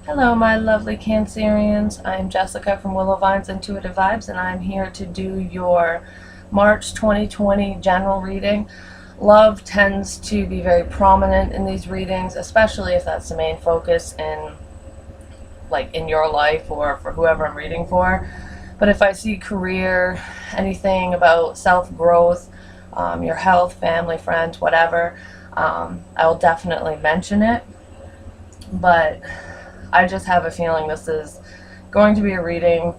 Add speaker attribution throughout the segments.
Speaker 1: Hello, my lovely Cancerians. I'm Jessica from Willow Vine's Intuitive Vibes, and I'm here to do your March 2020 general reading. Love tends to be very prominent in these readings, especially if that's the main focus in your life or for whoever I'm reading for. But if I see career, anything about self-growth, your health, family, friends, whatever, I will definitely mention it. But I just have a feeling this is going to be a reading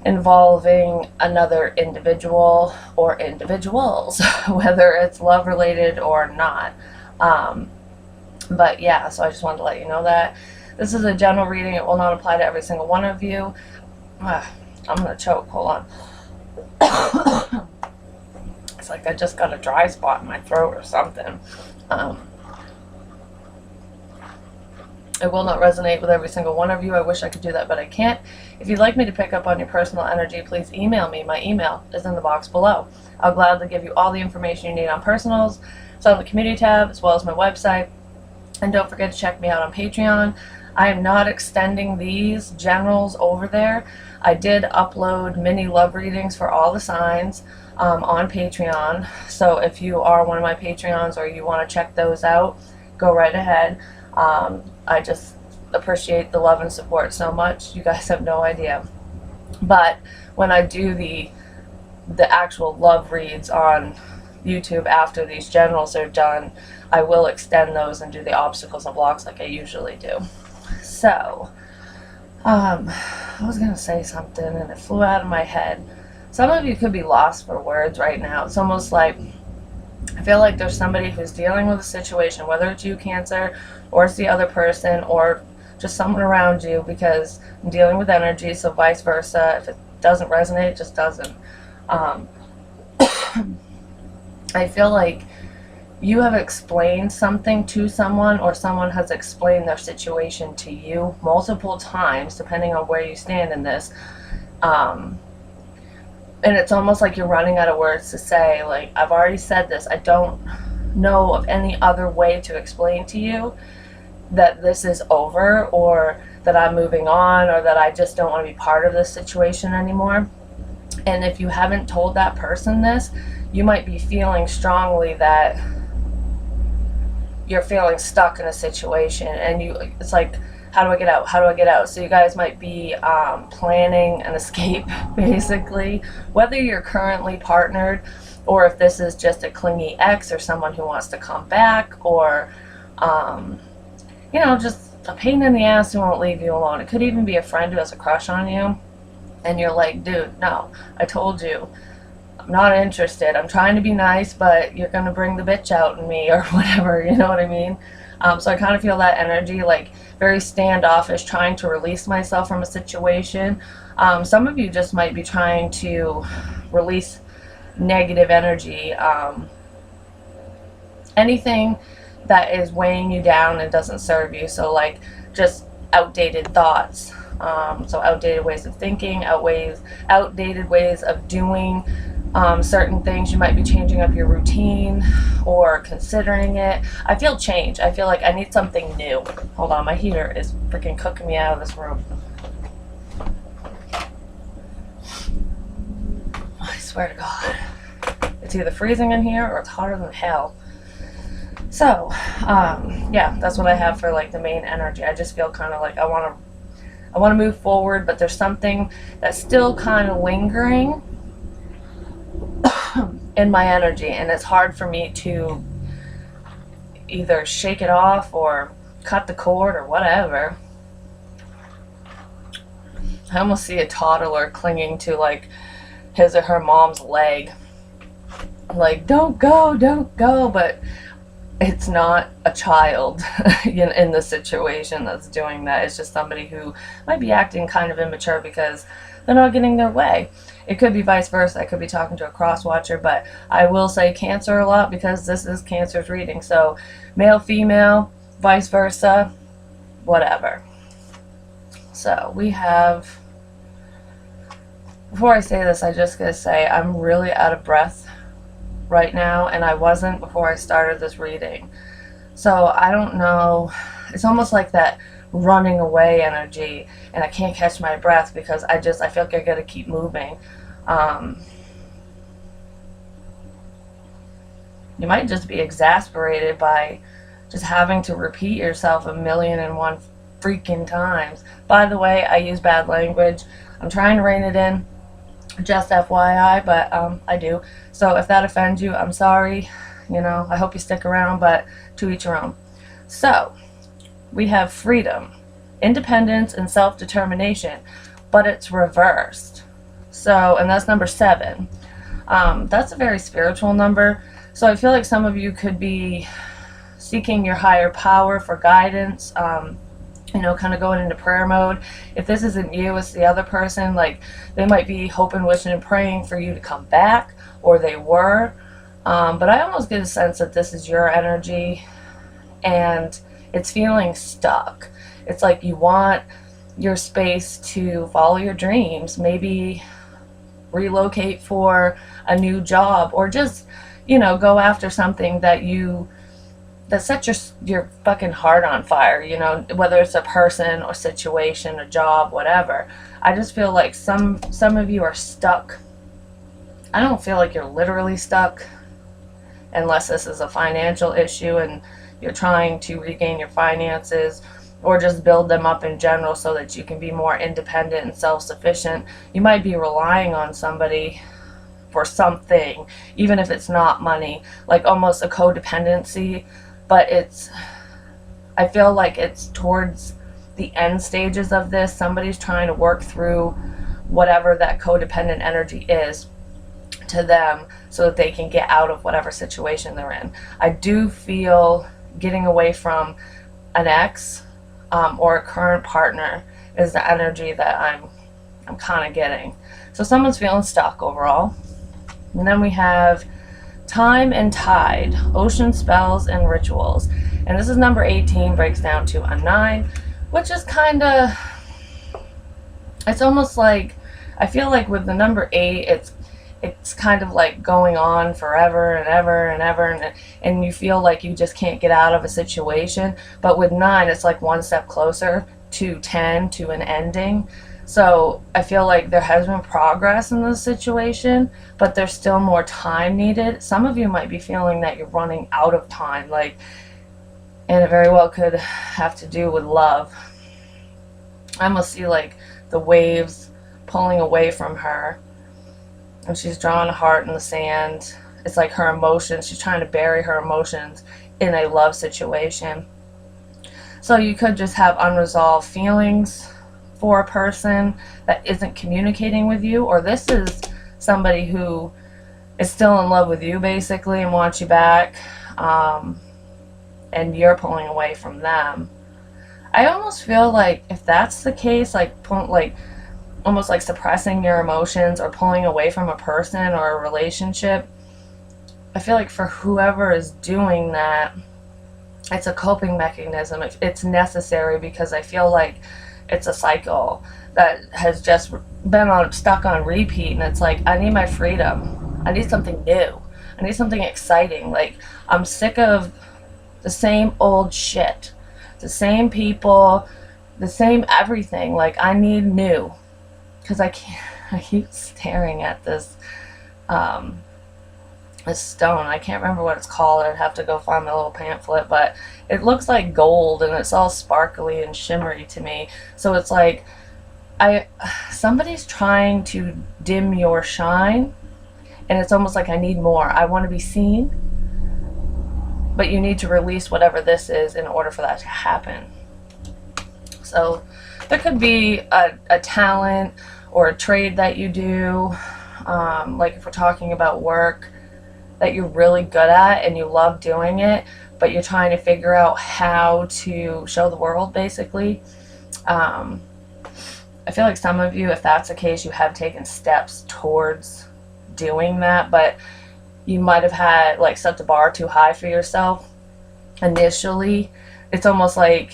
Speaker 1: involving another individual or individuals, whether it's love related or not. But yeah, so I just wanted to let you know that. This is a general reading. It will not apply to every single one of you. I'm going to choke. Hold on. It's like I just got a dry spot in my throat or something. It will not resonate with every single one of you. I wish I could do that, but I can't. If you'd like me to pick up on your personal energy, please email me. My email is in the box below. I'll gladly give you all the information you need on personals. It's on the community tab as well as my website. And don't forget to check me out on Patreon. I am not extending these generals over there. I did upload mini love readings for all the signs on Patreon. So if you are one of my Patreons or you want to check those out, go right ahead. I just appreciate the love and support so much. You guys have no idea. But when I do the actual love reads on YouTube after these generals are done, I will extend those and do the obstacles and blocks like I usually do. So, I was going to say something and it flew out of my head. Some of you could be lost for words right now. It's almost like I feel like there's somebody who's dealing with a situation, whether it's you, Cancer, or it's the other person, or just someone around you, because I'm dealing with energy, so vice versa. If it doesn't resonate, it just doesn't. I feel like you have explained something to someone, or someone has explained their situation to you multiple times, depending on where you stand in this. And it's almost like you're running out of words to say, like, I've already said this. I don't know of any other way to explain to you that this is over, or that I'm moving on, or that I just don't want to be part of this situation anymore. And if you haven't told that person this, you might be feeling strongly that you're feeling stuck in a situation, and it's like, how do I get out? How do I get out? So you guys might be planning an escape, basically, whether you're currently partnered, or if this is just a clingy ex, or someone who wants to come back, or you know, just a pain in the ass who won't leave you alone. It could even be a friend who has a crush on you, and you're like, dude, no, I told you, I'm not interested. I'm trying to be nice, but you're gonna bring the bitch out in me, or whatever, you know what I mean? So I kind of feel that energy, like very standoffish, trying to release myself from a situation. Some of you just might be trying to release negative energy, anything that is weighing you down and doesn't serve you. So like just outdated thoughts, so outdated ways of thinking, outdated ways of doing certain things. You might be changing up your routine or considering it. I feel change. I feel like I need something new. Hold on, my heater is freaking cooking me out of this room. I swear to God. It's either freezing in here or it's hotter than hell. So, yeah, that's what I have for like the main energy. I just feel kind of like I want to move forward, but there's something that's still kind of lingering in my energy, and it's hard for me to either shake it off or cut the cord or whatever. I almost see a toddler clinging to like his or her mom's leg, like, don't go, but it's not a child in the situation that's doing that. It's just somebody who might be acting kind of immature because they're not getting their way. It could be vice versa. I could be talking to a cross watcher, but I will say Cancer a lot because this is Cancer's reading. So male, female, vice versa, whatever. So we have, before I say this, I just gotta say I'm really out of breath right now, and I wasn't before I started this reading. So I don't know, it's almost like that running away energy, and I can't catch my breath because I feel like I gotta keep moving. You might just be exasperated by just having to repeat yourself 1,000,001 freaking times. By the way, I use bad language. I'm trying to rein it in, just FYI, but I do. So if that offends you, I'm sorry. You know, I hope you stick around, but to each your own. So we have freedom, independence, and self-determination, but it's reversed. So, and that's number 7. That's a very spiritual number. So I feel like some of you could be seeking your higher power for guidance, you know, kind of going into prayer mode. If this isn't you, it's the other person. Like, they might be hoping, wishing, and praying for you to come back, or they were. But I almost get a sense that this is your energy, and it's feeling stuck. It's like you want your space to follow your dreams, maybe relocate for a new job, or just, you know, go after something that sets your fucking heart on fire, you know, whether it's a person or situation, a job, whatever. I just feel like some of you are stuck. I don't feel like you're literally stuck, unless this is a financial issue and you're trying to regain your finances or just build them up in general so that you can be more independent and self-sufficient. You might be relying on somebody for something, even if it's not money, like almost a codependency. But I feel like it's towards the end stages of this. Somebody's trying to work through whatever that codependent energy is to them so that they can get out of whatever situation they're in. I do feel getting away from an ex or a current partner is the energy that I'm kind of getting. So someone's feeling stuck overall. And then we have time and tide, ocean spells and rituals. And this is number 18, breaks down to a 9, which is kind of, it's almost like, I feel like with the number 8, it's kind of like going on forever and ever and ever, and you feel like you just can't get out of a situation. But with 9, it's like one step closer to 10, to an ending. So I feel like there has been progress in this situation, but there's still more time needed. Some of you might be feeling that you're running out of time, like, and it very well could have to do with love. I almost see like the waves pulling away from her, and she's drawing a heart in the sand. It's like her emotions, she's trying to bury her emotions in a love situation. So you could just have unresolved feelings for a person that isn't communicating with you, or this is somebody who is still in love with you basically and wants you back, and you're pulling away from them. I almost feel like if that's the case, like almost like suppressing your emotions or pulling away from a person or a relationship, I feel like for whoever is doing that, it's a coping mechanism. It's necessary, because I feel like it's a cycle that has just been stuck on repeat, and it's like, I need my freedom. I need something new. I need something exciting. Like, I'm sick of the same old shit, the same people, the same everything. Like, I need new, because I keep staring at this this stone. I can't remember what it's called. I'd have to go find my little pamphlet, but it looks like gold, and it's all sparkly and shimmery to me. So it's like somebody's trying to dim your shine, and it's almost like, I need more. I want to be seen, but you need to release whatever this is in order for that to happen. So there could be a talent or a trade that you do, like if we're talking about work, that you're really good at and you love doing it, but you're trying to figure out how to show the world, basically. I feel like some of you, if that's the case, you have taken steps towards doing that, but you might have had, like, set the bar too high for yourself initially. It's almost like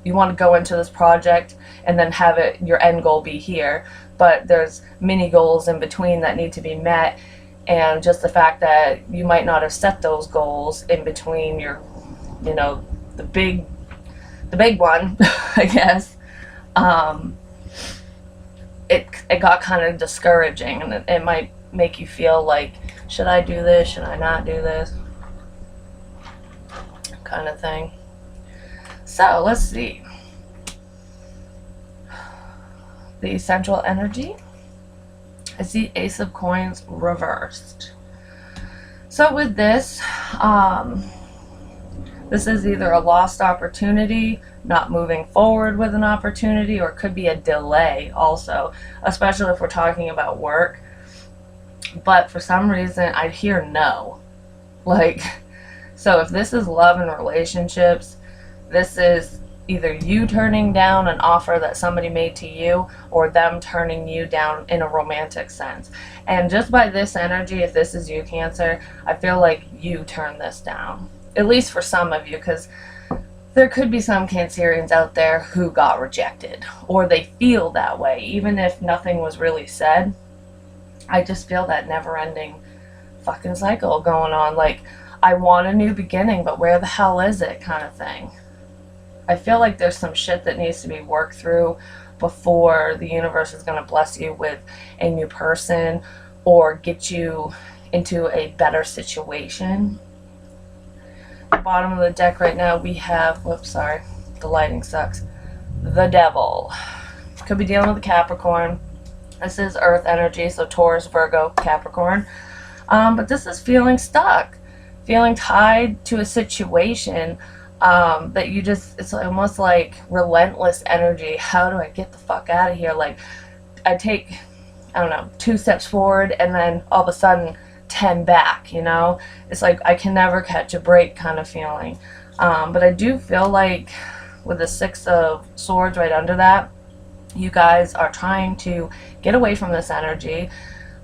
Speaker 1: you want to go into this project and then have your end goal be here, but there's mini goals in between that need to be met. And just the fact that you might not have set those goals in between your, the big the big one, I guess, it got kind of discouraging, and it might make you feel like, should I do this? Should I not do this? Kind of thing. So let's see. The central energy. I see Ace of Coins reversed. So with this, this is either a lost opportunity, not moving forward with an opportunity, or it could be a delay also, especially if we're talking about work. But for some reason, I hear no. Like, so if this is love and relationships, this is either you turning down an offer that somebody made to you, or them turning you down in a romantic sense. And just by this energy, if this is you, Cancer, I feel like you turn this down. At least for some of you, because there could be some Cancerians out there who got rejected, or they feel that way, even if nothing was really said. I just feel that never-ending fucking cycle going on. Like, I want a new beginning, but where the hell is it, kind of thing. I feel like there's some shit that needs to be worked through before the universe is going to bless you with a new person or get you into a better situation. Bottom of the deck right now we have, whoops, sorry, the lighting sucks, the Devil. Could be dealing with a Capricorn. This is earth energy, so Taurus, Virgo, Capricorn. But this is feeling stuck, feeling tied to a situation that you just, it's almost like relentless energy. How do I get the fuck out of here? Like, I take, I don't know, 2 steps forward and then all of a sudden 10 back, you know? It's like I can never catch a break kind of feeling. But I do feel like with the 6 of Swords right under that, you guys are trying to get away from this energy.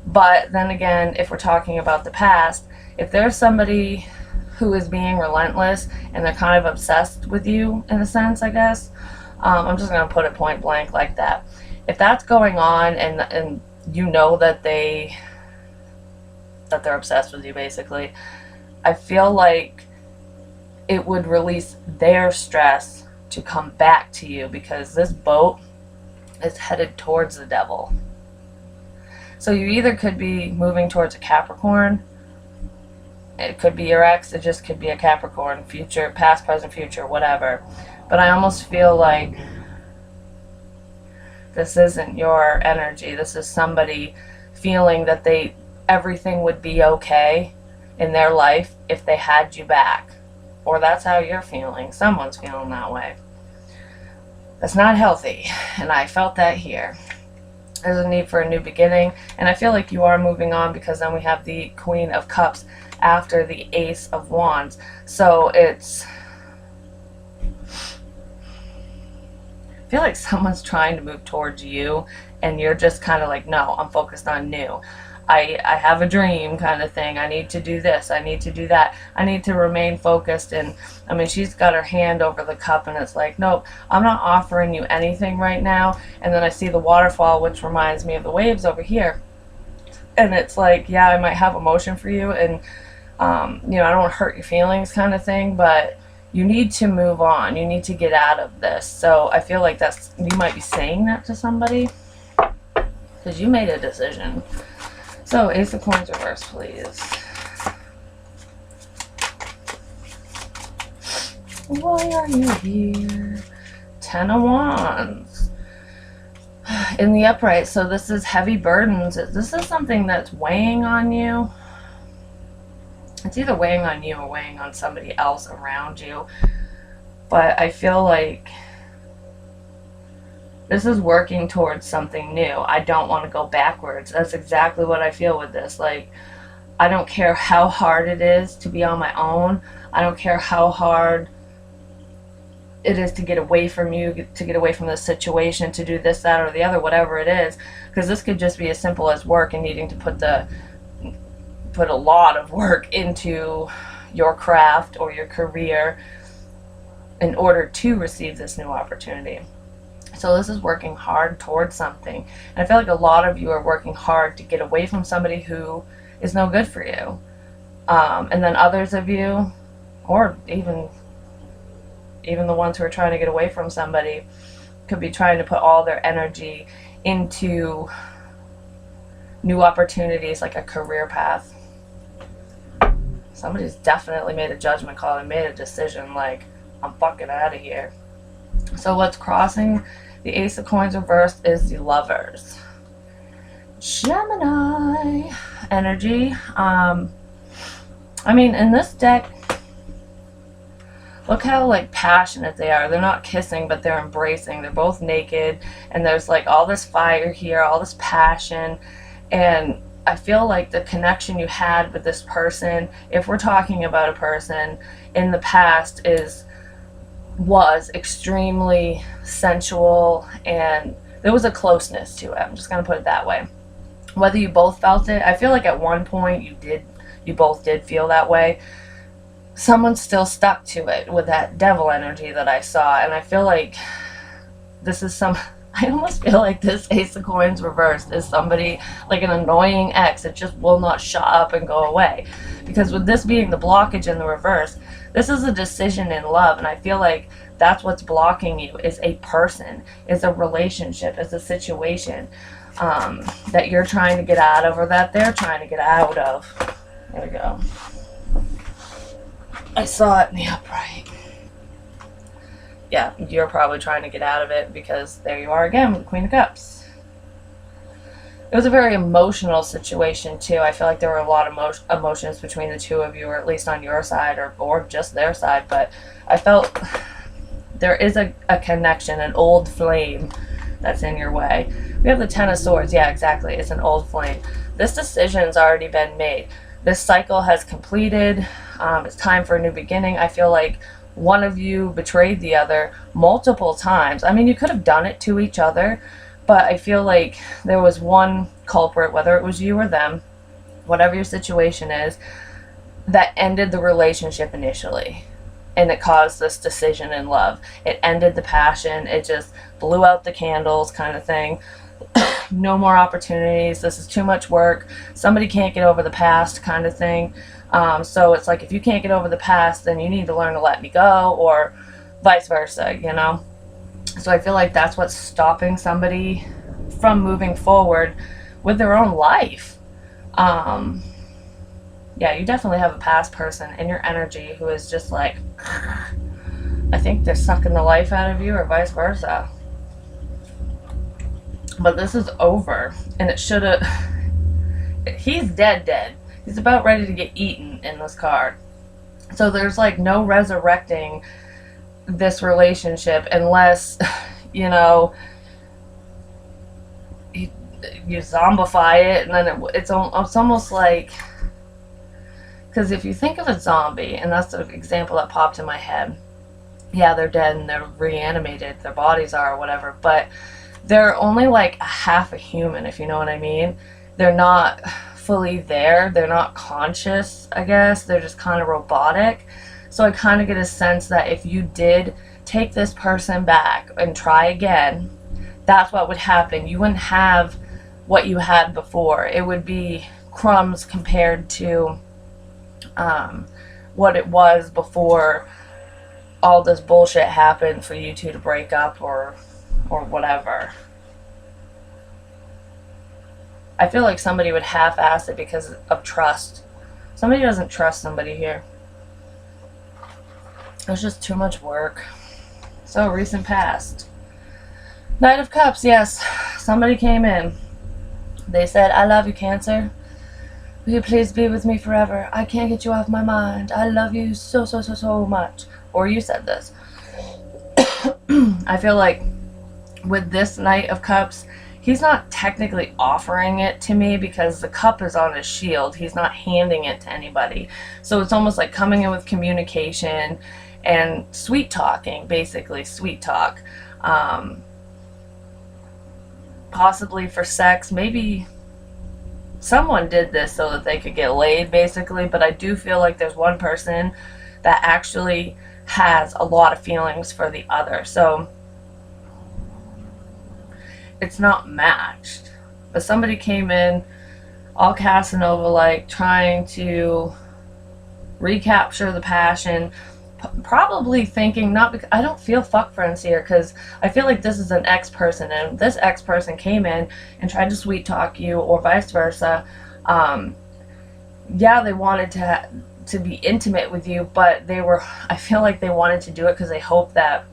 Speaker 1: But then again, if we're talking about the past, if there's somebody who is being relentless and they're kind of obsessed with you in a sense, I guess, I'm just going to put it point blank like that. If that's going on and you know that they're obsessed with you, basically, I feel like it would release their stress to come back to you, because this boat is headed towards the Devil. So you either could be moving towards a Capricorn, it could be your ex, it just could be a Capricorn, future, past, present, future, whatever. But I almost feel like this isn't your energy. This is somebody feeling that everything would be okay in their life if they had you back. Or that's how you're feeling. Someone's feeling that way. That's not healthy, and I felt that here. There's a need for a new beginning, and I feel like you are moving on, because then we have the Queen of Cups after the Ace of Wands. So it's, I feel like someone's trying to move towards you, and you're just kind of like, no, I'm focused on new. I have a dream kind of thing. I need to do this. I need to do that. I need to remain focused. And I mean, she's got her hand over the cup, and it's like, nope, I'm not offering you anything right now. And then I see the waterfall, which reminds me of the waves over here. And it's like, yeah, I might have emotion for you, and you know, I don't want to hurt your feelings kind of thing, but you need to move on. You need to get out of this. So I feel like you might be saying that to somebody, because you made a decision. So, Ace of Coins reverse, please. Why are you here? 10 of Wands. In the upright, so this is heavy burdens. This is something that's weighing on you. It's either weighing on you or weighing on somebody else around you. But I feel like this is working towards something new. I don't want to go backwards. That's exactly what I feel with this. Like, I don't care how hard it is to be on my own. I don't care how hard it is to get away from you, to get away from this situation, to do this, that, or the other, whatever it is. Because this could just be as simple as work and needing to put a lot of work into your craft or your career in order to receive this new opportunity. So this is working hard towards something. And I feel like a lot of you are working hard to get away from somebody who is no good for you. And then others of you, or even even the ones who are trying to get away from somebody could be trying to put all their energy into new opportunities, like a career path. Somebody's definitely made a judgment call and made a decision, like, I'm fucking out of here. So what's crossing the Ace of Coins reversed is the Lovers. Gemini energy. I mean, in this deck, look how, like, passionate they are. They're not kissing, but they're embracing. They're both naked, and there's, like, all this fire here, all this passion. And I feel like the connection you had with this person, if we're talking about a person in the past, was extremely sensual, and there was a closeness to it. I'm just going to put it that way. Whether you both felt it, I feel like at one point you both did feel that way. Someone still stuck to it with that devil energy that I saw, and I feel like I almost feel like this Ace of Coins reversed is somebody, like an annoying ex that just will not shut up and go away. Because with this being the blockage in the reverse, this is a decision in love, and I feel like that's what's blocking you, is a person, is a relationship, is a situation that you're trying to get out of, or that they're trying to get out of. There we go. I saw it in the upright. Yeah, you're probably trying to get out of it, because there you are again with the Queen of Cups. It was a very emotional situation too. I feel like there were a lot of emotions between the two of you, or at least on your side, or just their side. But I felt there is a connection, an old flame that's in your way. We have the Ten of Swords. Yeah, exactly. It's an old flame. This decision's already been made. This cycle has completed. It's time for a new beginning. I feel like one of you betrayed the other multiple times. I mean, you could have done it to each other, but I feel like there was one culprit, whether it was you or them, whatever your situation is, that ended the relationship initially. And it caused this decision in love. It ended the passion. It just blew out the candles, kind of thing. No more opportunities. This is too much work. Somebody can't get over the past, kind of thing. So it's like, if you can't get over the past, then you need to learn to let me go, or vice versa, you know? So I feel like that's what's stopping somebody from moving forward with their own life. Yeah, you definitely have a past person in your energy who is just like, I think they're sucking the life out of you, or vice versa. But this is over, and it should have... He's dead. He's about ready to get eaten in this card. So there's like no resurrecting this relationship unless, you know, you zombify it, and then it's almost like... Because if you think of a zombie, and that's the example that popped in my head, yeah, they're dead and they're reanimated, their bodies are, or whatever, but they're only like half a human, if you know what I mean. They're not fully there, they're not conscious, I guess, they're just kind of robotic. So I kind of get a sense that if you did take this person back and try again, that's what would happen. You wouldn't have what you had before. It would be crumbs compared to what it was before all this bullshit happened for you two to break up, or whatever. I feel like somebody would half-ass it because of trust. Somebody doesn't trust somebody here. There's just too much work. So, recent past. Knight of Cups, yes. Somebody came in. They said, I love you, Cancer. Will you please be with me forever? I can't get you off my mind. I love you so much. Or you said this. I feel like with this Knight of Cups, he's not technically offering it to me because the cup is on his shield. He's not handing it to anybody. So it's almost like coming in with communication and sweet talking, basically, sweet talk. Possibly for sex. Maybe someone did this so that they could get laid, basically, but I do feel like there's one person that actually has a lot of feelings for the other. So it's not matched. But somebody came in all Casanova like, trying to recapture the passion, probably thinking, not because I don't feel fuck friends here, because I feel like this is an ex-person, and this ex-person came in and tried to sweet talk you, or vice versa. Yeah, they wanted to be intimate with you, but I feel like they wanted to do it because they hoped that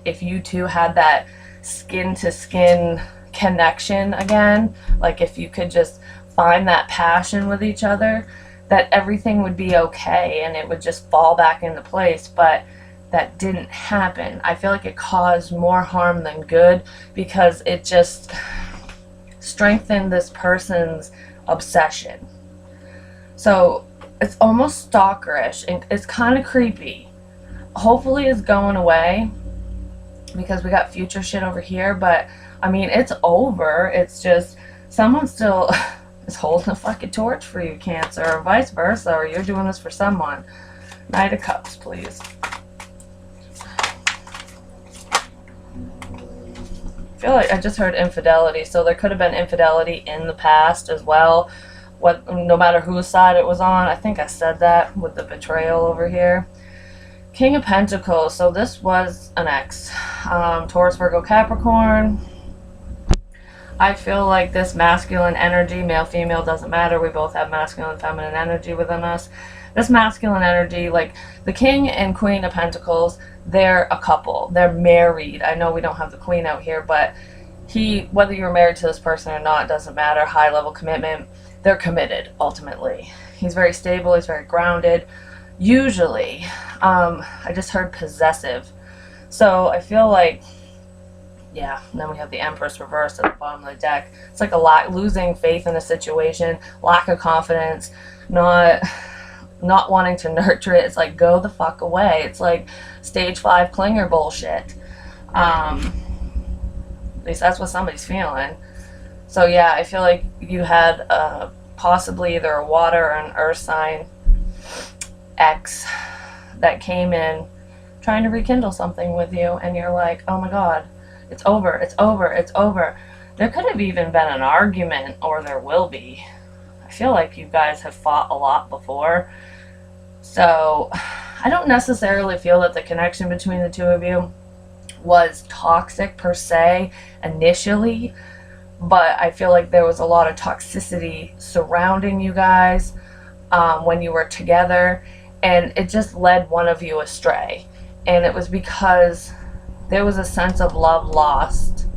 Speaker 1: if you two had that skin to skin connection again, like if you could just find that passion with each other, that everything would be okay and it would just fall back into place. But that didn't happen. I feel like it caused more harm than good, because it just strengthened this person's obsession. So it's almost stalkerish, and it's kind of creepy. Hopefully it's going away, because we got future shit over here. But I mean, it's over. It's just someone still is holding a fucking torch for you, Cancer, or vice versa, or you're doing this for someone. Knight of Cups, please. I feel like I just heard infidelity, so there could have been infidelity in the past as well. No matter whose side it was on. I think I said that with the betrayal over here. King of Pentacles. So this was an ex. Taurus, Virgo, Capricorn. I feel like this masculine energy, male, female, doesn't matter. We both have masculine and feminine energy within us. This masculine energy, like the King and Queen of Pentacles, they're a couple. They're married. I know we don't have the Queen out here, but whether you're married to this person or not, doesn't matter. High level commitment. They're committed, ultimately. He's very stable. He's very grounded. Usually, I just heard possessive. So I feel like, yeah, and then we have the Empress reversed at the bottom of the deck. It's like losing faith in a situation, lack of confidence, not wanting to nurture it. It's like, go the fuck away. It's like stage 5 clinger bullshit. At least that's what somebody's feeling. So yeah, I feel like you had possibly either a water or an earth sign ex that came in trying to rekindle something with you, and you're like, oh my god, it's over, it's over, it's over. There could have even been an argument, or there will be. I feel like you guys have fought a lot before. So I don't necessarily feel that the connection between the two of you was toxic per se initially, but I feel like there was a lot of toxicity surrounding you guys when you were together, and it just led one of you astray. And it was because there was a sense of love lost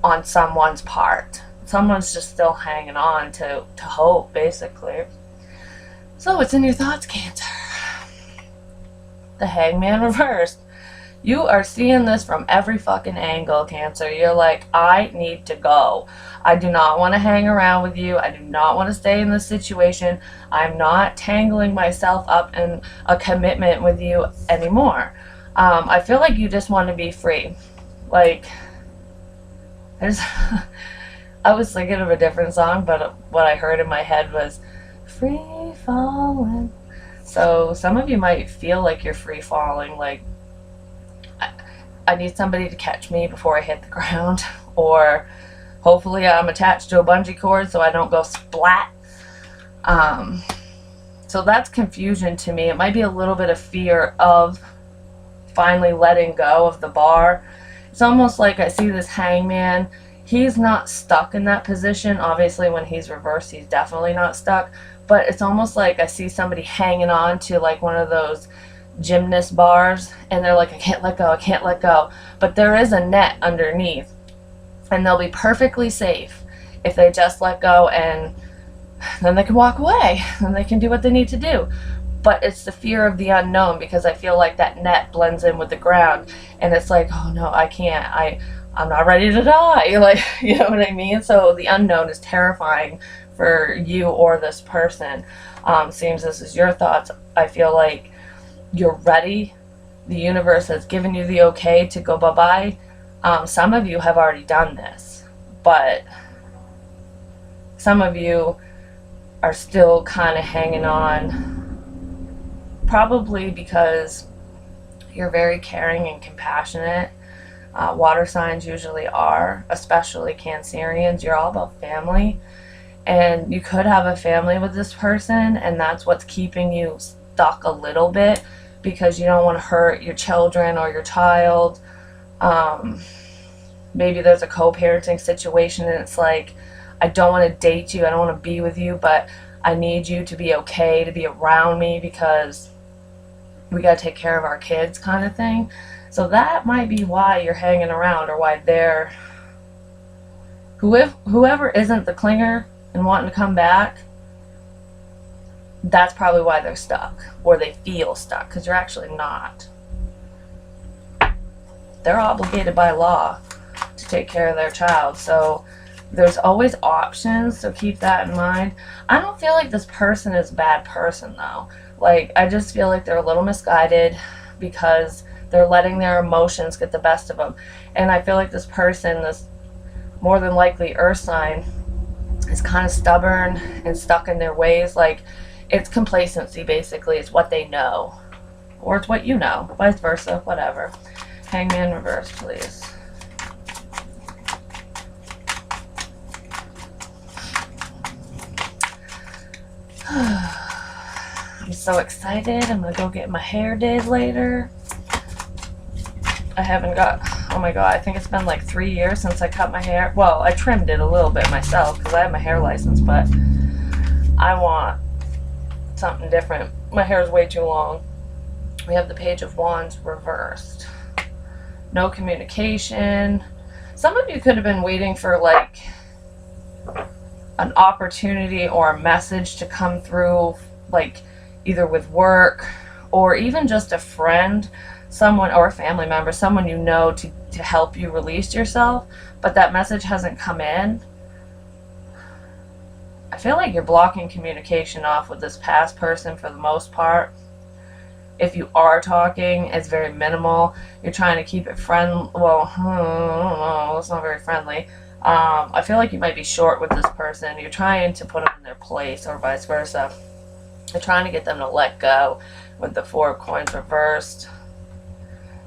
Speaker 1: on someone's part. Someone's just still hanging on to hope, basically. So what's in your thoughts, Cancer? The Hangman reversed. You are seeing this from every fucking angle, Cancer. You're like, I need to go. I do not want to hang around with you. I do not want to stay in this situation. I'm not tangling myself up in a commitment with you anymore. I feel like you just want to be free. Like, I was thinking of a different song, but what I heard in my head was free falling. So some of you might feel like you're free falling, like, I need somebody to catch me before I hit the ground, or hopefully I'm attached to a bungee cord so I don't go splat. So that's confusion to me. It might be a little bit of fear of finally letting go of the bar. It's almost like I see this hangman. He's not stuck in that position. Obviously, when he's reversed, he's definitely not stuck. But it's almost like I see somebody hanging on to like one of those gymnast bars, and they're like, I can't let go, I can't let go. But there is a net underneath, and they'll be perfectly safe if they just let go, and then they can walk away and they can do what they need to do. But it's the fear of the unknown, because I feel like that net blends in with the ground, and it's like, oh no, I can't, I'm not ready to die, like, you know what I mean? So the unknown is terrifying for you or this person. Seems this is your thoughts. I feel like you're ready. The universe has given you the okay to go bye-bye. Some of you have already done this, but some of you are still kind of hanging on, probably because you're very caring and compassionate. Water signs usually are, especially Cancerians. You're all about family, and you could have a family with this person, and that's what's keeping you stuck a little bit because you don't want to hurt your children or your child. Maybe there's a co-parenting situation and it's like, I don't want to date you, I don't want to be with you, but I need you to be okay, to be around me because we got to take care of our kids kind of thing. So that might be why you're hanging around, or why they're, whoever isn't the clinger and wanting to come back, that's probably why they're stuck, or they feel stuck, because you're actually not. They're obligated by law to take care of their child, so there's always options, so keep that in mind. I don't feel like this person is a bad person though. Like, I just feel like they're a little misguided because they're letting their emotions get the best of them. And I feel like this person, this more than likely earth sign, is kind of stubborn and stuck in their ways. Like, it's complacency basically. It's what they know, or it's what you know, vice versa, whatever. Hangman reverse, please. I'm so excited. I'm gonna go get my hair did later. I haven't got, oh my god, I think it's been like 3 years since I cut my hair. Well, I trimmed it a little bit myself because I have my hair license, but I want something different. My hair is way too long. We have the Page of Wands reversed. No communication. Some of you could have been waiting for like an opportunity or a message to come through, like either with work or even just a friend, someone, or a family member, someone you know, to help you release yourself, but that message hasn't come in. I feel like you're blocking communication off with this past person for the most part. If you are talking, it's very minimal. You're trying to keep it friendly. Well, I don't know, it's not very friendly. I feel like you might be short with this person. You're trying to put them in their place, or vice versa. You're trying to get them to let go with the Four of Coins reversed.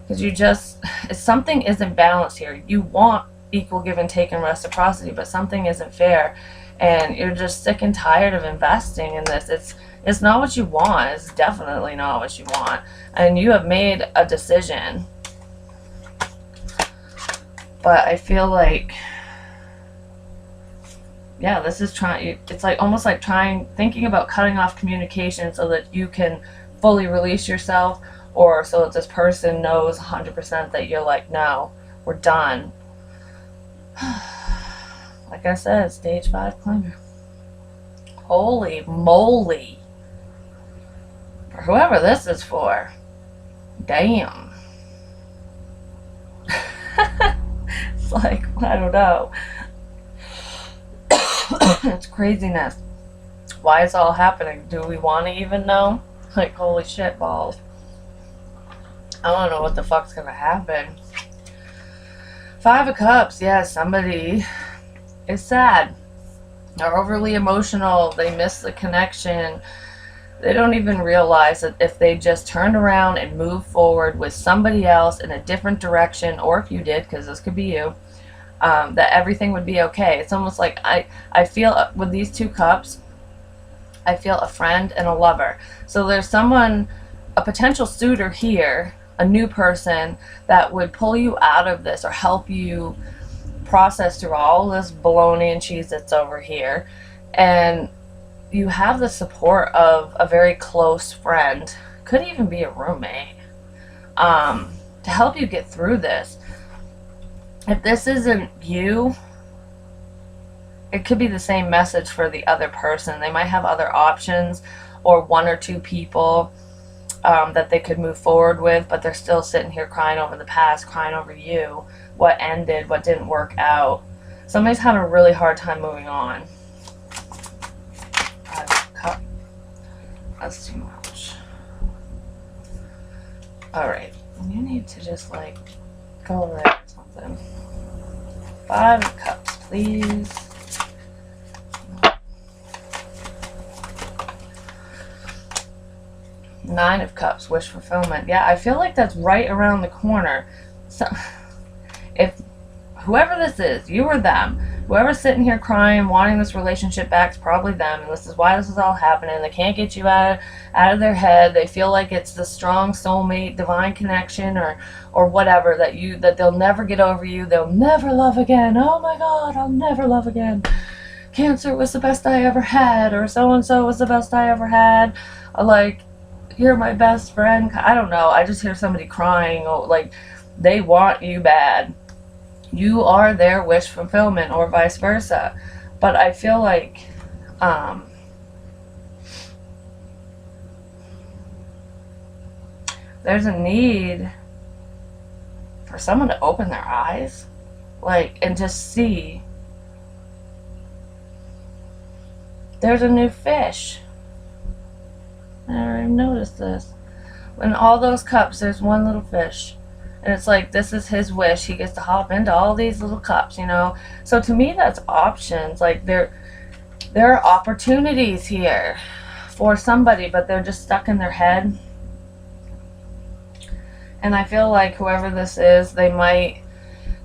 Speaker 1: Because you just, something isn't balanced here. You want equal give and take and reciprocity, but something isn't fair. And you're just sick and tired of investing in this. It's not what you want. It's definitely not what you want. And you have made a decision. But I feel like, yeah, this is trying, it's like almost like thinking about cutting off communication so that you can fully release yourself, or so that this person knows 100% that you're like, no, we're done. Like I said, stage 5 clinger. Holy moly. For whoever this is for. Damn. It's like, I don't know. It's craziness. Why is all happening? Do we want to even know? Like, holy shit balls. I don't know what the fuck's gonna happen. 5 of Cups. Yeah, somebody is sad. They're overly emotional. They miss the connection. They don't even realize that if they just turned around and moved forward with somebody else in a different direction, or if you did, because this could be you, that everything would be okay. It's almost like I feel with these 2 cups, I feel a friend and a lover. So there's someone, a potential suitor here, a new person that would pull you out of this or help you process through all this baloney and cheese that's over here. And you have the support of a very close friend, could even be a roommate, to help you get through this. If this isn't you, it could be the same message for the other person. They might have other options, or 1 or 2 people that they could move forward with, but they're still sitting here crying over the past, crying over you, what ended, what didn't work out. Somebody's having a really hard time moving on. That's too much. Alright, you need to just like go over there or something. 5 of Cups, please. Nine of Cups, wish fulfillment. Yeah, I feel like that's right around the corner. So, if whoever this is, you or them, Whoever's sitting here crying, wanting this relationship back, is probably them, and this is why this is all happening. They can't get you out of their head. They feel like it's the strong soulmate, divine connection, or whatever, that they'll never get over you. They'll never love again. Oh my God, I'll never love again. Cancer was the best I ever had, or so and so was the best I ever had. Like, you're my best friend. I don't know. I just hear somebody crying, or like they want you bad. You are their wish fulfillment, or vice versa. But I feel like there's a need for someone to open their eyes, like, and just see there's a new fish. I never even noticed this. In all those cups, there's one little fish. And it's like, this is his wish. He gets to hop into all these little cups, you know. So to me, that's options. Like, there are opportunities here for somebody, but they're just stuck in their head. And I feel like whoever this is, they might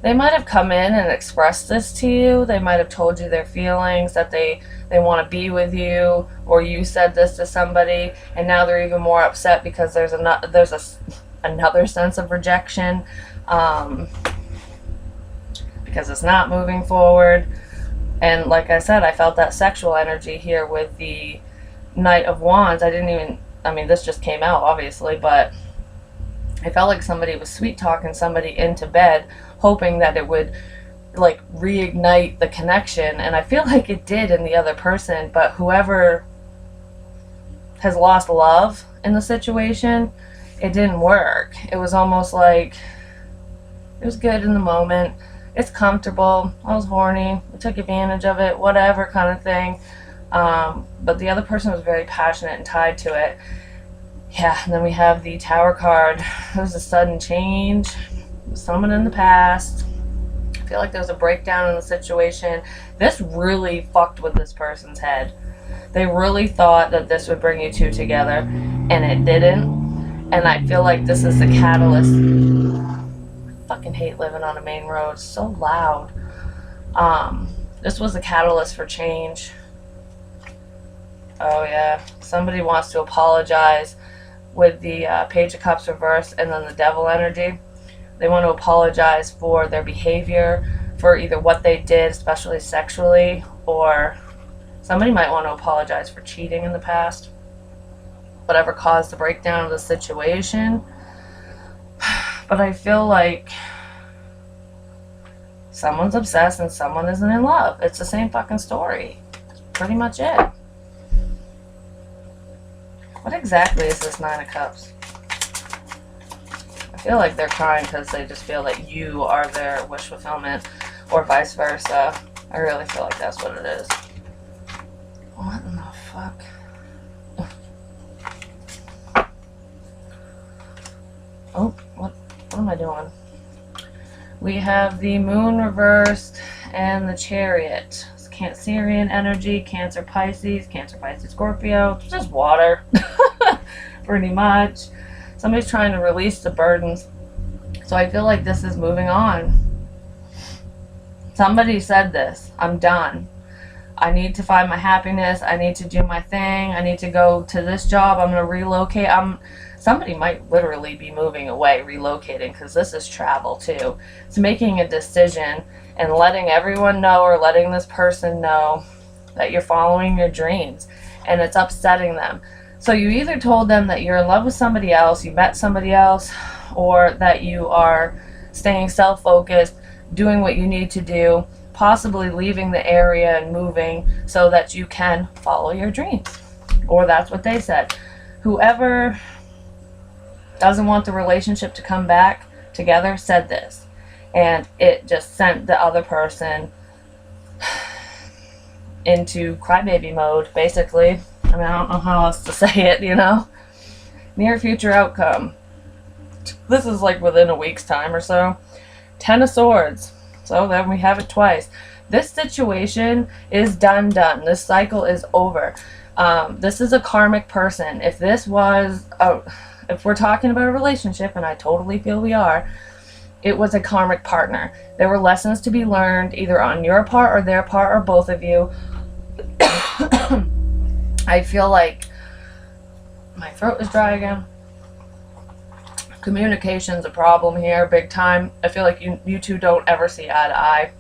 Speaker 1: have come in and expressed this to you. They might have told you their feelings, that they want to be with you, or you said this to somebody, and now they're even more upset because there's another sense of rejection, because it's not moving forward. And like I said, I felt that sexual energy here with the Knight of Wands. This just came out, obviously, but I felt like somebody was sweet talking somebody into bed, hoping that it would like reignite the connection, and I feel like it did in the other person. But whoever has lost love in the situation, it didn't work. It was almost like it was good in the moment, it's comfortable, I was horny, I took advantage of it, whatever kind of thing. But the other person was very passionate and tied to it. Yeah, and then we have the Tower card. It was a sudden change, someone in the past. I feel like there was a breakdown in the situation. This really fucked with this person's head. They really thought that this would bring you two together, and it didn't. And I feel like this is the catalyst. I fucking hate living on a main road. It's so loud. This was the catalyst for change. Oh yeah, somebody wants to apologize with the Page of Cups reversed and then the Devil energy. They want to apologize for their behavior, for either what they did, especially sexually, or somebody might want to apologize for cheating in the past. Whatever caused the breakdown of the situation. But I feel like someone's obsessed and someone isn't in love. It's the same fucking story. That's pretty much it. What exactly is this Nine of Cups? I feel like they're crying because they just feel that you are their wish fulfillment, or vice versa. I really feel like that's what it is. What in the fuck? Oh, what am I doing? We have the Moon reversed and the Chariot. It's Cancerian energy, Cancer, Pisces, Scorpio. It's just water. Pretty much. Somebody's trying to release the burdens. So I feel like this is moving on. Somebody said this. I'm done. I need to find my happiness. I need to do my thing. I need to go to this job. I'm going to relocate. Somebody might literally be moving away, relocating, because this is travel too. It's making a decision and letting everyone know, or letting this person know, that you're following your dreams, and it's upsetting them. So you either told them that you're in love with somebody else, you met somebody else, or that you are staying self-focused, doing what you need to do, possibly leaving the area and moving so that you can follow your dreams. Or that's what they said. Whoever doesn't want the relationship to come back together said this. And it just sent the other person into crybaby mode, basically. I don't know how else to say it, you know? Near future outcome. This is like within a week's time or so. 10 of Swords. So then we have it twice. This situation is done. This cycle is over. This is a karmic person. If this was, if we're talking about a relationship, and I totally feel we are, It was a karmic partner. There were lessons to be learned either on your part or their part or both of you. I feel like my throat is dry again. Communication's a problem here, big time. I feel like you two don't ever see eye to eye.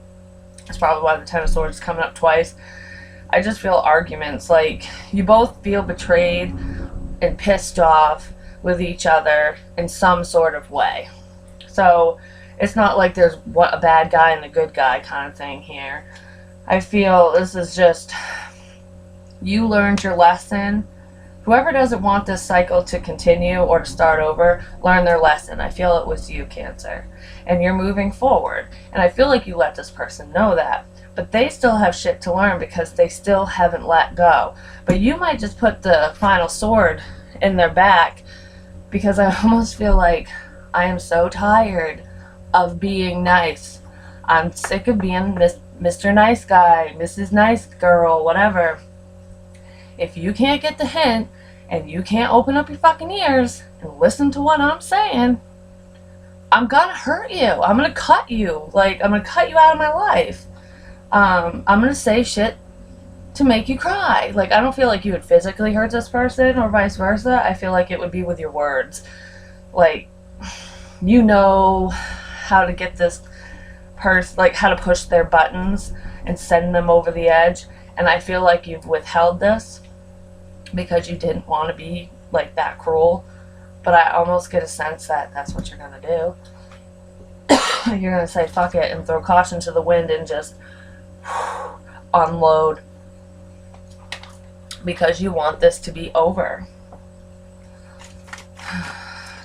Speaker 1: That's probably why the Ten of Swords is coming up twice. I just feel arguments. Like, you both feel betrayed and pissed off with each other in some sort of way. So it's not like there's a bad guy and a good guy kind of thing here. I feel this is just, you learned your lesson. Whoever doesn't want this cycle to continue or to start over, learn their lesson. I feel it was you, Cancer. And you're moving forward. And I feel like you let this person know that. But they still have shit to learn because they still haven't let go. But you might just put the final sword in their back, because I almost feel like I am so tired of being nice. I'm sick of being Mr. Nice Guy, Mrs. Nice Girl, whatever. If you can't get the hint and you can't open up your fucking ears and listen to what I'm saying, I'm gonna hurt you. I'm gonna cut you. Like, I'm gonna cut you out of my life. I'm gonna say shit to make you cry. Like, I don't feel like you would physically hurt this person or vice versa. I feel like it would be with your words. Like, you know how to get this person, like how to push their buttons and send them over the edge. And I feel like you've withheld this because you didn't want to be like that cruel. But I almost get a sense that that's what you're gonna do. You're gonna say fuck it and throw caution to the wind and just unload, because you want this to be over.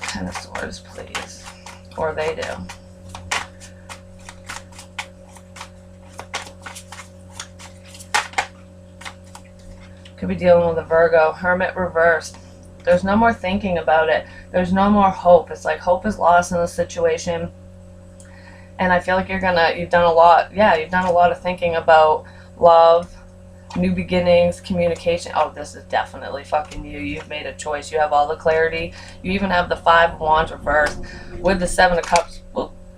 Speaker 1: Ten of Swords, please. Or they do. Could be dealing with a Virgo. Hermit reversed. There's no more thinking about it. There's no more hope. It's like hope is lost in the situation. And I feel like you've done a lot. Yeah, you've done a lot of thinking about love, new beginnings, communication. Oh, this is definitely fucking you. You've made a choice. You have all the clarity. You even have the Five of Wands reversed with the Seven of Cups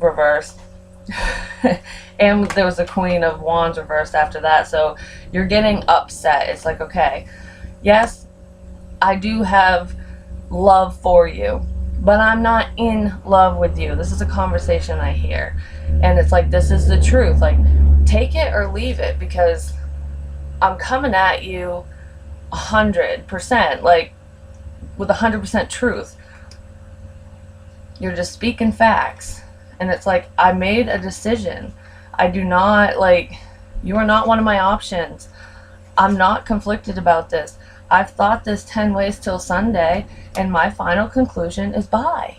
Speaker 1: reversed. And there was the Queen of Wands reversed after that. So you're getting upset. It's like, okay, yes, I do have love for you, but I'm not in love with you. This is a conversation I hear. And it's like, this is the truth. Like, take it or leave it, because I'm coming at you 100%, like with 100% truth. You're just speaking facts. And it's like, I made a decision. I do not, like, you are not one of my options. I'm not conflicted about this. I've thought this 10 ways till Sunday, and my final conclusion is bye.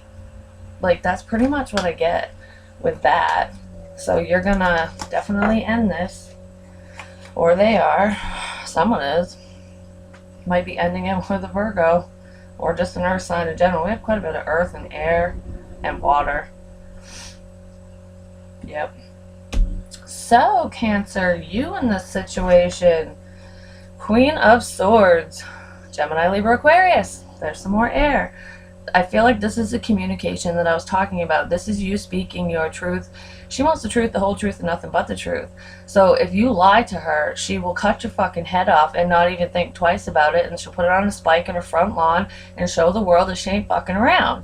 Speaker 1: Like, that's pretty much what I get with that. So you're gonna definitely end this. Or they are. Someone is. Might be ending it with a Virgo. Or just an earth sign in general. We have quite a bit of earth and air and water. Yep. So, Cancer, you in this situation. Queen of Swords. Gemini, Libra, Aquarius. There's some more air. I feel like this is the communication that I was talking about. This is you speaking your truth. She wants the truth, the whole truth, and nothing but the truth. So if you lie to her, she will cut your fucking head off and not even think twice about it, and she'll put it on a spike in her front lawn and show the world that she ain't fucking around.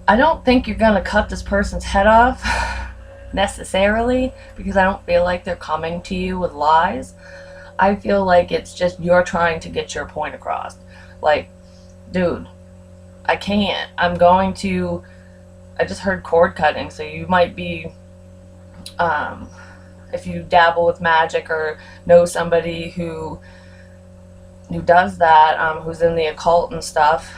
Speaker 1: I don't think you're gonna cut this person's head off necessarily, because I don't feel like they're coming to you with lies. I feel like it's just you're trying to get your point across. Like, dude, I can't. I just heard cord cutting, so you might be, if you dabble with magic or know somebody who does that, who's in the occult and stuff,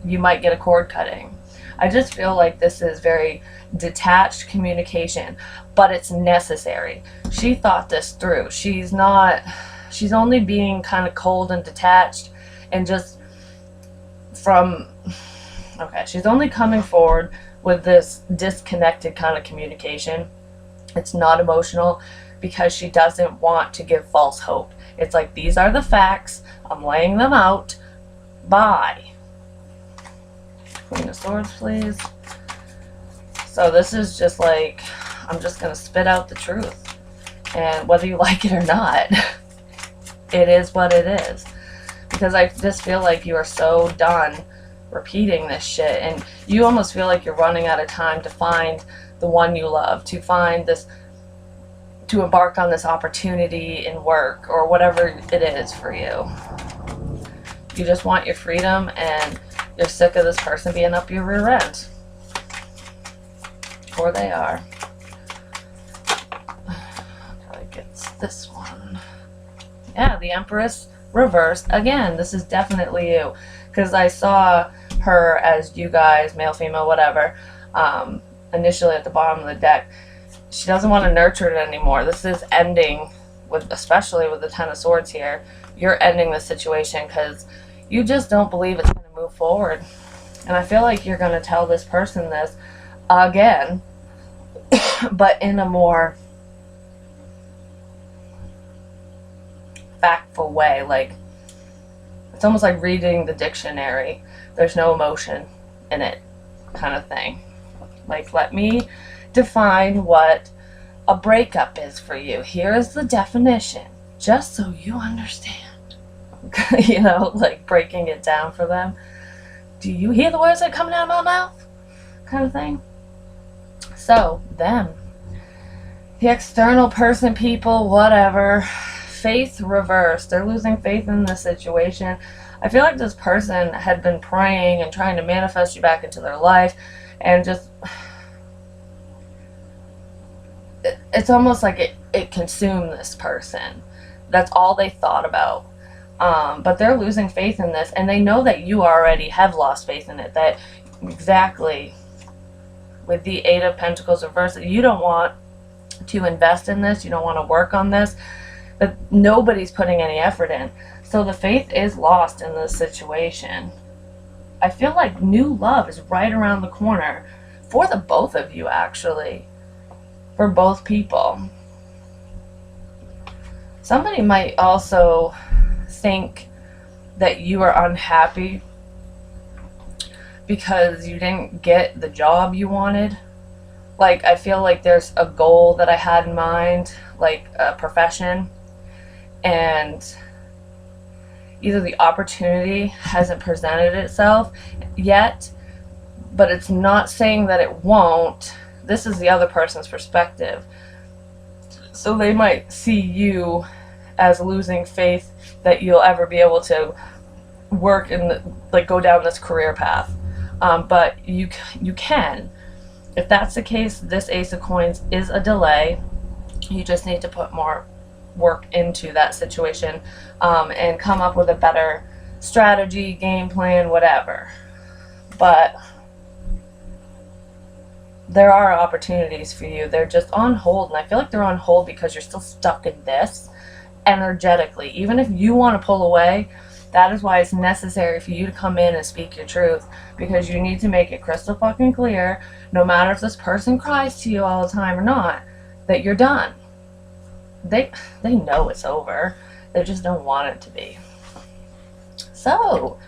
Speaker 1: you might get a cord cutting. I just feel like this is very detached communication, but it's necessary. She thought this through. She's only being kind of cold and detached and just she's only coming forward with this disconnected kind of communication. It's not emotional because she doesn't want to give false hope. It's like, these are the facts. I'm laying them out. Bye. Queen of Swords, please. So this is just like, I'm just going to spit out the truth. And whether you like it or not, it is what it is. Because I just feel like you are so done repeating this shit. And you almost feel like you're running out of time to find the one you love, to find this, to embark on this opportunity in work or whatever it is for you. You just want your freedom and you're sick of this person being up your rear end. Or they are. I think it's this one. Yeah, the Empress reversed. Again, this is definitely you. Because I saw her as you guys, male, female, whatever, initially at the bottom of the deck. She doesn't want to nurture it anymore. This is ending, with, especially with the Ten of Swords here. You're ending the situation because you just don't believe it's going to move forward. And I feel like you're going to tell this person this again, but in a more factful way. Like, it's almost like reading the dictionary. There's no emotion in it, kind of thing. Like, let me define what a breakup is for you. Here is the definition, just so you understand. You know, like breaking it down for them. Do you hear the words that are coming out of my mouth? Kind of thing. So, them. The external person, people, whatever. Faith reversed. They're losing faith in this situation. I feel like this person had been praying and trying to manifest you back into their life, and just, it's almost like it consumed this person. That's all they thought about. But they're losing faith in this, and they know that you already have lost faith in it. That exactly, with the Eight of Pentacles reversed, you don't want to invest in this. You don't want to work on this. But nobody's putting any effort in. So the faith is lost in this situation. I feel like new love is right around the corner for the both of you, actually. For both people. Somebody might also think that you are unhappy because you didn't get the job you wanted. Like, I feel like there's a goal that I had in mind, like a profession, and either the opportunity hasn't presented itself yet, but it's not saying that it won't. This is the other person's perspective. So they might see you as losing faith that you'll ever be able to work in the, like, go down this career path. But you can. If that's the case, this Ace of Coins is a delay. You just need to put more work into that situation, and come up with a better strategy, game plan, whatever. But there are opportunities for you. They're just on hold, and I feel like they're on hold because you're still stuck in this energetically. Even if you want to pull away, that is why it's necessary for you to come in and speak your truth, because you need to make it crystal fucking clear, no matter if this person cries to you all the time or not, that you're done. They know it's over. They just don't want it to be. So,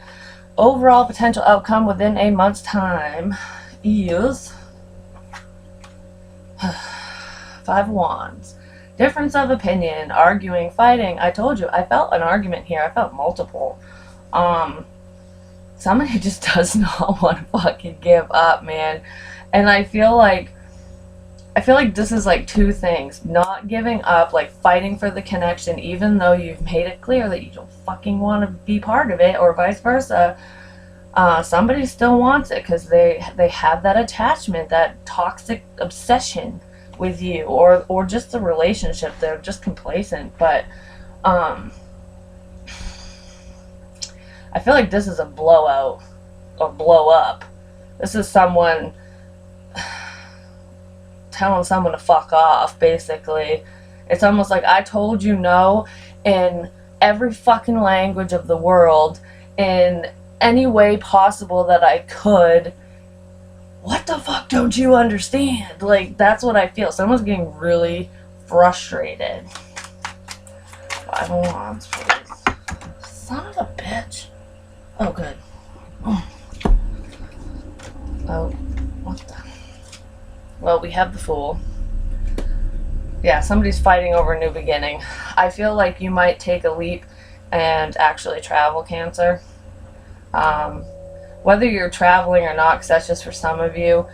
Speaker 1: overall potential outcome within a month's time is Five of Wands. Difference of opinion, arguing, fighting. I told you, I felt an argument here. I felt multiple. Somebody just does not want to fucking give up, man. And I feel like this is like two things. Not giving up, like fighting for the connection, even though you've made it clear that you don't fucking want to be part of it, or vice versa. Somebody still wants it because they have that attachment, that toxic obsession with you, or just the relationship. They're just complacent. But I feel like this is a blowout or blow up. This is someone telling someone to fuck off, basically. It's almost like, I told you no in every fucking language of the world, in any way possible that I could. What the fuck don't you understand? Like, that's what I feel. Someone's getting really frustrated. Five of Wands, please. Son of a bitch. Oh, good. Oh, what the? Well, we have the Fool. Yeah, somebody's fighting over a new beginning. I feel like you might take a leap and actually travel, Cancer. Whether you're traveling or not, because that's just for some of you,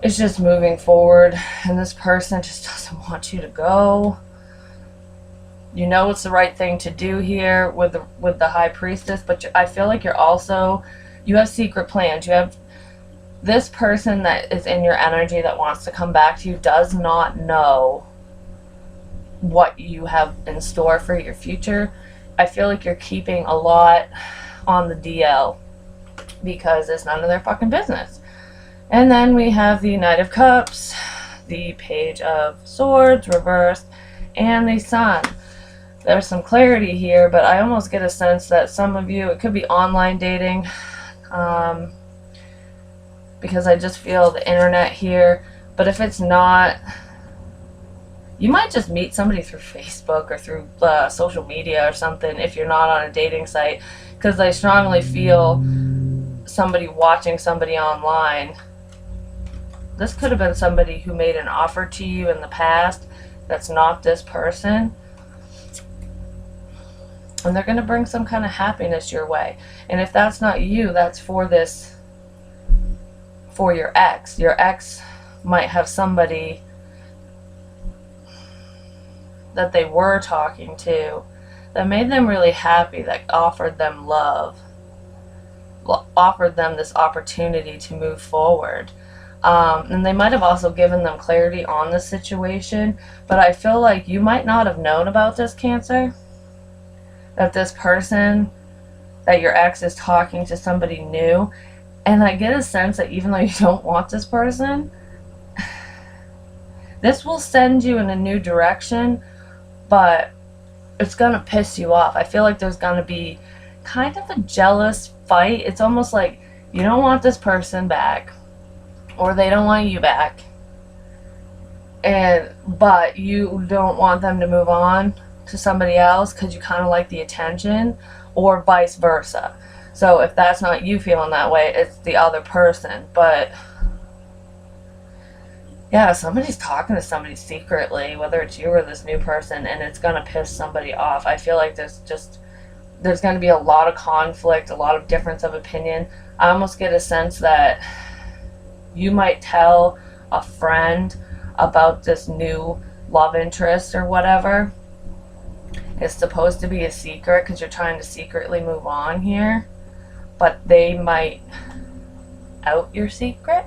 Speaker 1: it's just moving forward, and this person just doesn't want you to go. You know it's the right thing to do here with the High Priestess, but I feel like you have secret plans. You have this person that is in your energy that wants to come back to you does not know what you have in store for your future. I feel like you're keeping a lot on the DL because it's none of their fucking business. And then we have the Knight of Cups, the Page of Swords reversed, and the Sun. There's some clarity here, but I almost get a sense that some of you, it could be online dating, because I just feel the internet here. But if it's not, you might just meet somebody through Facebook or through social media or something if you're not on a dating site, because I strongly feel somebody watching somebody online. This could have been somebody who made an offer to you in the past that's not this person. And they're going to bring some kind of happiness your way. And if that's not you, that's for your ex. Your ex might have somebody that they were talking to that made them really happy, that offered them love, offered them this opportunity to move forward. And they might have also given them clarity on the situation, but I feel like you might not have known about this, Cancer. That this person, that your ex is talking to somebody new. And I get a sense that even though you don't want this person, this will send you in a new direction, but it's going to piss you off. I feel like there's going to be kind of a jealous fight. It's almost like you don't want this person back, or they don't want you back, but you don't want them to move on to somebody else because you kind of like the attention, or vice versa. So if that's not you feeling that way, it's the other person. But yeah, somebody's talking to somebody secretly, whether it's you or this new person, and it's going to piss somebody off. I feel like there's going to be a lot of conflict, a lot of difference of opinion. I almost get a sense that you might tell a friend about this new love interest or whatever. It's supposed to be a secret because you're trying to secretly move on here, but they might out your secret,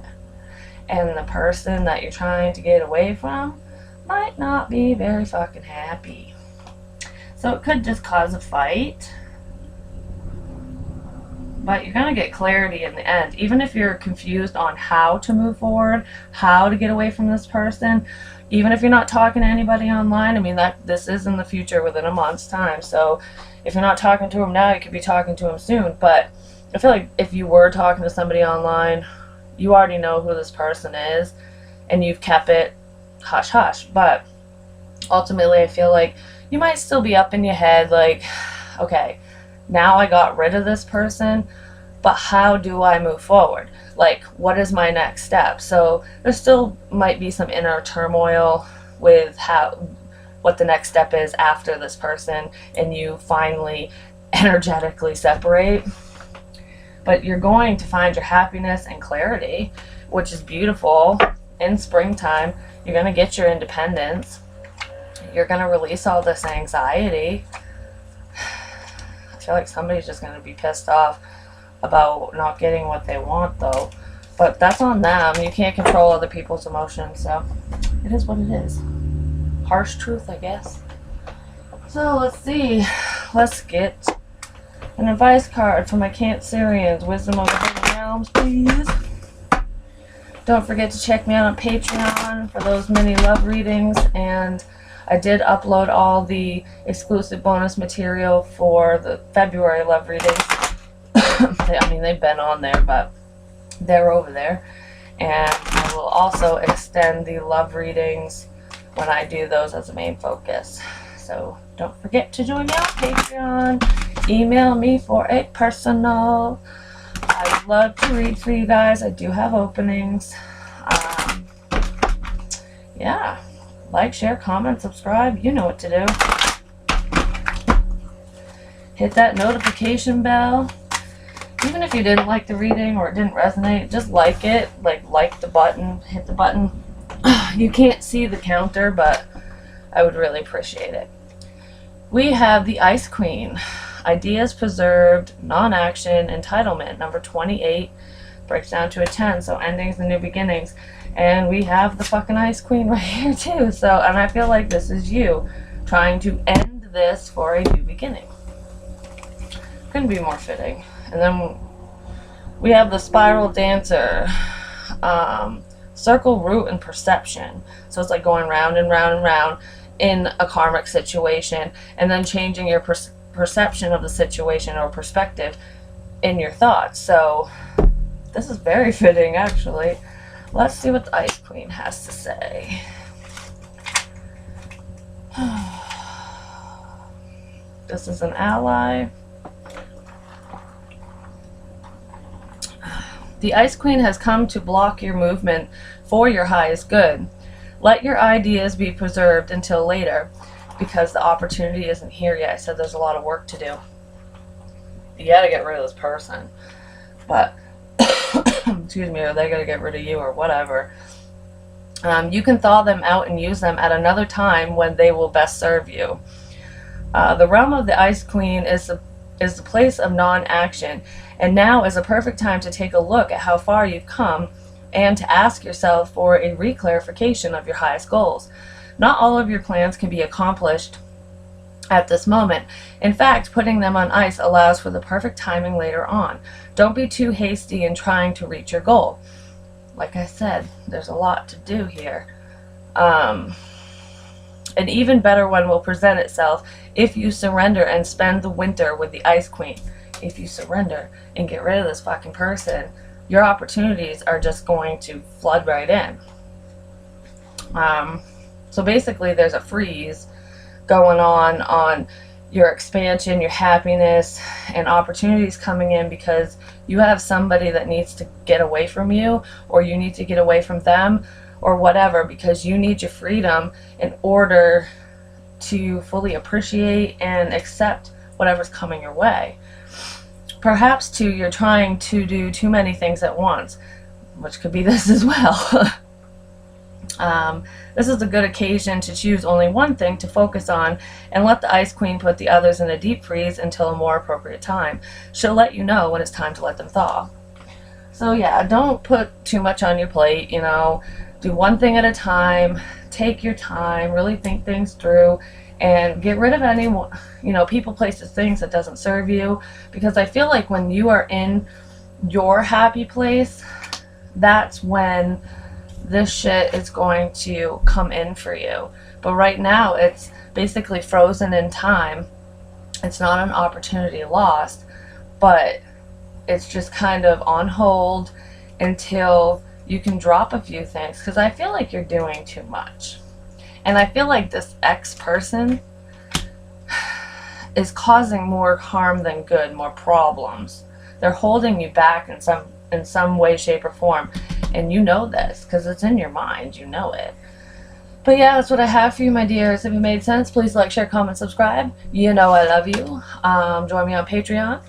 Speaker 1: and the person that you're trying to get away from might not be very fucking happy. So it could just cause a fight, but you're going to get clarity in the end. Even if you're confused on how to move forward, how to get away from this person, even if you're not talking to anybody online, I mean, this is in the future within a month's time. So if you're not talking to them now, you could be talking to them soon. But I feel like if you were talking to somebody online, you already know who this person is, and you've kept it hush hush. But ultimately, I feel like you might still be up in your head like, okay, now I got rid of this person, but how do I move forward? Like, what is my next step? So there still might be some inner turmoil with what the next step is after this person and you finally energetically separate. But you're going to find your happiness and clarity, which is beautiful. In springtime, you're going to get your independence. You're going to release all this anxiety. I feel like somebody's just going to be pissed off about not getting what they want, though. But that's on them. You can't control other people's emotions, so it is what it is. Harsh truth, I guess. So let's see. Let's get an advice card for my Cancerians. Wisdom of the Hidden Realms, please. Don't forget to check me out on Patreon for those mini love readings. And I did upload all the exclusive bonus material for the February love readings. I mean, they've been on there, but they're over there. And I will also extend the love readings when I do those as a main focus. So don't forget to join me on Patreon. Email me for a personal. I'd love to read for you guys. I do have openings. yeah, like, share, comment, subscribe. You know what to do. Hit that notification bell. Even if you didn't like the reading or it didn't resonate, just like it. Like the button, hit the button. You can't see the counter, but I would really appreciate it. We have the Ice Queen. Ideas preserved, non-action, entitlement. Number 28 breaks down to a 10, so endings and new beginnings. And we have the fucking Ice Queen right here too. So, and I feel like this is you trying to end this for a new beginning. Couldn't be more fitting. And then we have the Spiral Dancer. Circle, root, and perception. So it's like going round and round and round in a karmic situation, and then changing your perception of the situation or perspective in your thoughts. So this is very fitting, actually. Let's see what the Ice Queen has to say. This is an ally. The Ice Queen has come to block your movement for your highest good. Let your ideas be preserved until later, because the opportunity isn't here yet. I said there's a lot of work to do. You gotta get rid of this person. But, excuse me, or they gotta get rid of you or whatever. You can thaw them out and use them at another time when they will best serve you. The realm of the Ice Queen is the place of non-action, and now is a perfect time to take a look at how far you've come and to ask yourself for a reclarification of your highest goals. Not all of your plans can be accomplished at this moment. In fact, putting them on ice allows for the perfect timing later on. Don't be too hasty in trying to reach your goal. Like I said, there's a lot to do here. An even better one will present itself if you surrender and spend the winter with the Ice Queen. If you surrender and get rid of this fucking person, your opportunities are just going to flood right in. So basically there's a freeze going on your expansion, your happiness, and opportunities coming in because you have somebody that needs to get away from you, or you need to get away from them, or whatever, because you need your freedom in order to fully appreciate and accept whatever's coming your way. Perhaps too, you're trying to do too many things at once, which could be this as well. This is a good occasion to choose only one thing to focus on and let the Ice Queen put the others in a deep freeze until a more appropriate time. She'll let you know when it's time to let them thaw. So yeah, don't put too much on your plate, you know. Do one thing at a time, take your time, really think things through, and get rid of any, you know, people, places, things that doesn't serve you. Because I feel like when you are in your happy place, that's when this shit is going to come in for you. But right now it's basically frozen in time. It's not an opportunity lost, but it's just kind of on hold until you can drop a few things, because I feel like you're doing too much. And I feel like this ex-person is causing more harm than good, more problems. They're holding you back in some way, shape, or form. And you know this, because it's in your mind. You know it. But yeah, that's what I have for you, my dears. If it made sense, please like, share, comment, subscribe. You know I love you. Join me on Patreon.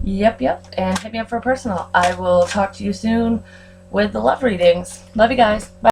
Speaker 1: Yep. And hit me up for a personal. I will talk to you soon with the love readings. Love you guys. Bye.